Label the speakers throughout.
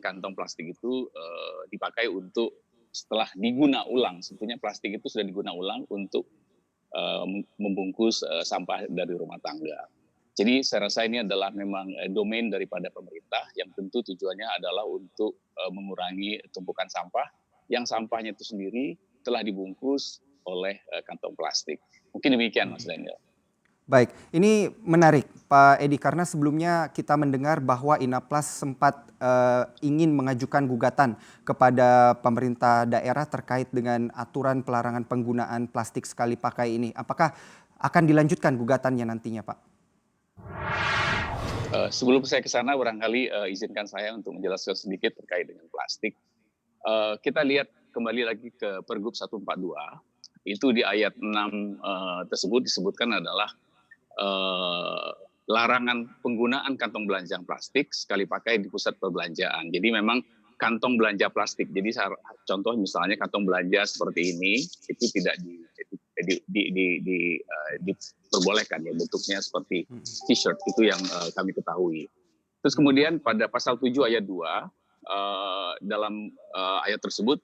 Speaker 1: kantong plastik itu dipakai untuk setelah diguna ulang. Sebetulnya plastik itu sudah diguna ulang untuk membungkus sampah dari rumah tangga. Jadi saya rasa ini adalah memang domain daripada pemerintah yang tentu tujuannya adalah untuk mengurangi tumpukan sampah yang sampahnya itu sendiri telah dibungkus oleh kantong plastik. Mungkin demikian Mas Daniel.
Speaker 2: Baik, ini menarik Pak Edi karena sebelumnya kita mendengar bahwa Inaplas sempat ingin mengajukan gugatan kepada pemerintah daerah terkait dengan aturan pelarangan penggunaan plastik sekali pakai ini. Apakah akan dilanjutkan gugatannya nantinya, Pak?
Speaker 1: Sebelum saya ke sana, barangkali izinkan saya untuk menjelaskan sedikit terkait dengan plastik. Kita lihat kembali lagi ke Pergub 142, itu di ayat 6 tersebut disebutkan adalah larangan penggunaan kantong belanja plastik sekali pakai di pusat perbelanjaan. Jadi memang kantong belanja plastik. Jadi contoh misalnya kantong belanja seperti ini itu tidak diperbolehkan ya, bentuknya seperti t-shirt, itu yang kami ketahui. Terus kemudian pada pasal 7 ayat 2 dalam ayat tersebut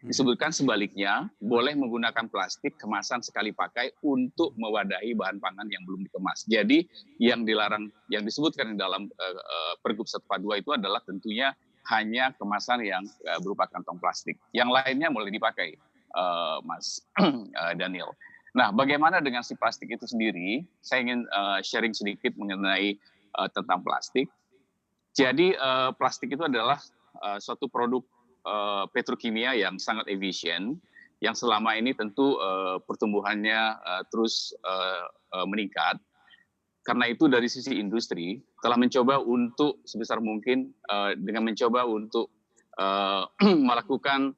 Speaker 1: disebutkan sebaliknya, boleh menggunakan plastik kemasan sekali pakai untuk mewadahi bahan pangan yang belum dikemas. Jadi yang dilarang, yang disebutkan di dalam Pergub 142 itu adalah tentunya hanya kemasan yang berupa kantong plastik. Yang lainnya boleh dipakai, Mas Daniel. Nah, bagaimana dengan si plastik itu sendiri? Saya ingin sharing sedikit mengenai tentang plastik. Jadi plastik itu adalah suatu produk petrokimia yang sangat efisien, yang selama ini tentu pertumbuhannya terus meningkat. Karena itu dari sisi industri telah mencoba untuk sebesar mungkin dengan mencoba untuk melakukan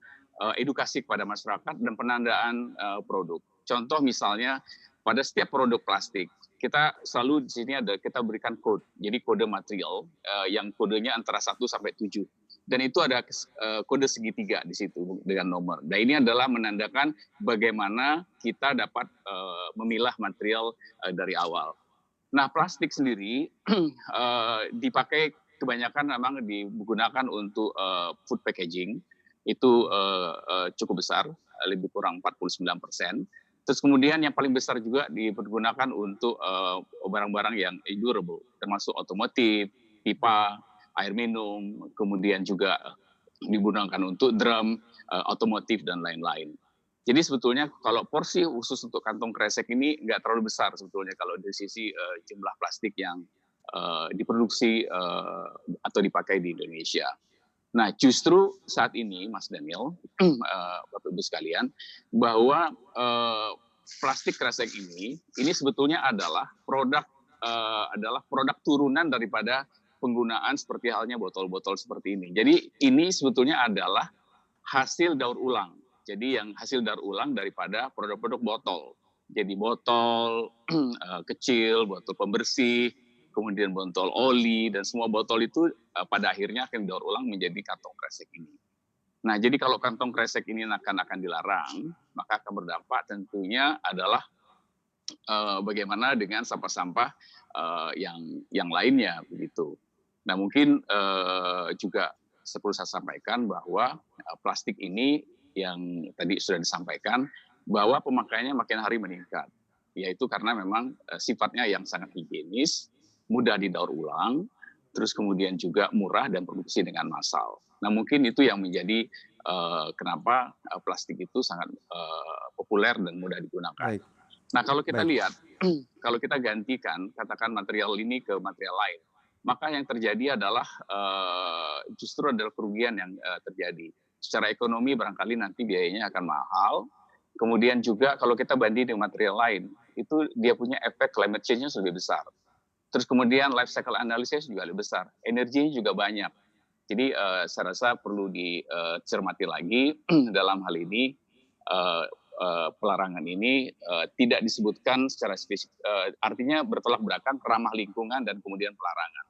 Speaker 1: edukasi kepada masyarakat dan penandaan produk. Contoh misalnya pada setiap produk plastik kita selalu di sini kita berikan kode. Jadi kode material yang kodenya antara 1 sampai 7. Dan itu ada kode segitiga di situ dengan nomor. Dan ini adalah menandakan bagaimana kita dapat memilah material dari awal. Nah, plastik sendiri dipakai kebanyakan memang digunakan untuk food packaging. Itu cukup besar, lebih kurang 49%. Terus kemudian yang paling besar juga dipergunakan untuk barang-barang yang durable, termasuk otomotif, pipa, air minum, kemudian juga digunakan untuk drum, otomotif, dan lain-lain. Jadi sebetulnya kalau porsi khusus untuk kantong kresek ini nggak terlalu besar sebetulnya kalau dari sisi jumlah plastik yang diproduksi atau dipakai di Indonesia. Nah, justru saat ini, Mas Daniel, Bapak Ibu sekalian, bahwa plastik kresek ini sebetulnya adalah produk turunan daripada penggunaan seperti halnya botol-botol seperti ini. Jadi ini sebetulnya adalah hasil daur ulang. Jadi yang hasil daur ulang daripada produk-produk botol. Jadi botol kecil, botol pembersih, kemudian botol oli, dan semua botol itu pada akhirnya akan didaur ulang menjadi kantong kresek ini. Nah, jadi kalau kantong kresek ini akan dilarang, maka akan berdampak tentunya adalah bagaimana dengan sampah-sampah yang lainnya begitu. Nah, mungkin juga perlu saya sampaikan bahwa plastik ini yang tadi sudah disampaikan bahwa pemakaiannya makin hari meningkat, yaitu karena memang sifatnya yang sangat higienis, mudah didaur ulang, terus kemudian juga murah dan produksi dengan massal. Nah, mungkin itu yang menjadi kenapa plastik itu sangat populer dan mudah digunakan.
Speaker 2: Baik.
Speaker 1: Nah, kalau kita
Speaker 2: Baik.
Speaker 1: lihat, kalau kita gantikan katakan material ini ke material lain, maka yang terjadi adalah justru adalah kerugian yang terjadi. Secara ekonomi barangkali nanti biayanya akan mahal. Kemudian juga kalau kita banding dengan material lain, itu dia punya efek climate change-nya lebih besar. Terus kemudian life cycle analysis juga lebih besar. Energinya juga banyak. Jadi saya rasa perlu dicermati lagi dalam hal ini pelarangan ini tidak disebutkan secara spesifik, artinya bertolak belakang ramah lingkungan dan kemudian pelarangan.